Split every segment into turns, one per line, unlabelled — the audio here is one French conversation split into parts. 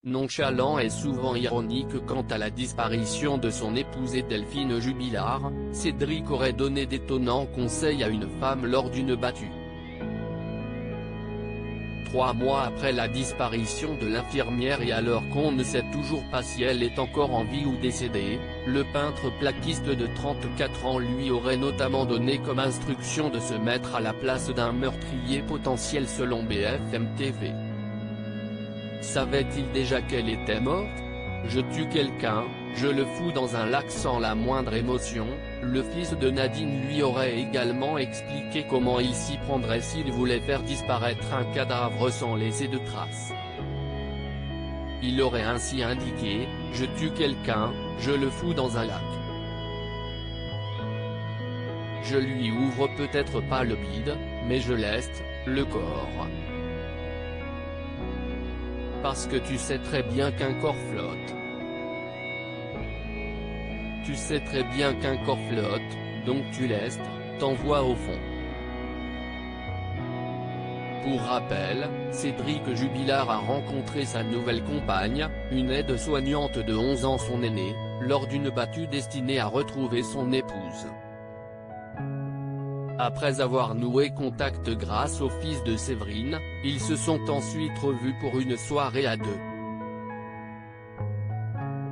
nonchalant et souvent ironique quant à la disparition de son épousée Delphine Jubilard, Cédric aurait donné d'étonnants conseils à une femme lors d'une battue. 3 mois après la disparition de l'infirmière et alors qu'on ne sait toujours pas si elle est encore en vie ou décédée, le peintre plaquiste de 34 ans lui aurait notamment donné comme instruction de se mettre à la place d'un meurtrier potentiel selon BFM TV. Savait-il déjà qu'elle était morte ? Je tue quelqu'un, je le fous dans un lac sans la moindre émotion. Le fils de Nadine lui aurait également expliqué comment il s'y prendrait s'il voulait faire disparaître un cadavre sans laisser de traces. Il aurait ainsi indiqué, je tue quelqu'un, je le fous dans un lac. Je lui ouvre peut-être pas le bide, mais je leste le corps. Parce que tu sais très bien qu'un corps flotte. Tu sais très bien qu'un corps flotte, donc tu lestes, t'envoies au fond. Pour rappel, Cédric Jubilard a rencontré sa nouvelle compagne, une aide-soignante de 11 ans son aînée, lors d'une battue destinée à retrouver son épouse. Après avoir noué contact grâce au fils de Séverine, ils se sont ensuite revus pour une soirée à deux.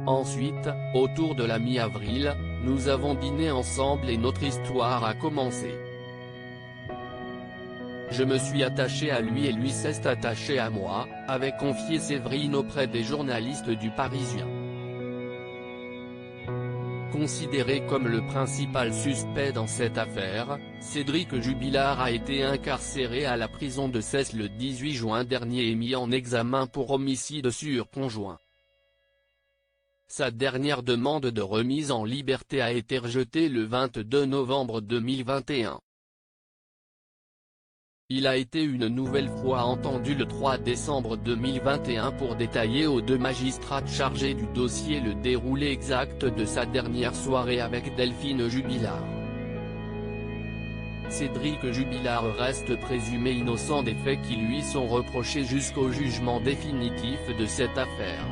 Ensuite, autour de la mi-avril, nous avons dîné ensemble et notre histoire a commencé. Je me suis attaché à lui et lui s'est attaché à moi, avait confié Séverine auprès des journalistes du Parisien. Considéré comme le principal suspect dans cette affaire, Cédric Jubilard a été incarcéré à la prison de Cesse le 18 juin dernier et mis en examen pour homicide sur conjoint. Sa dernière demande de remise en liberté a été rejetée le 22 novembre 2021. Il a été une nouvelle fois entendu le 3 décembre 2021 pour détailler aux 2 magistrats chargés du dossier le déroulé exact de sa dernière soirée avec Delphine Jubilard. Cédric Jubilard reste présumé innocent des faits qui lui sont reprochés jusqu'au jugement définitif de cette affaire.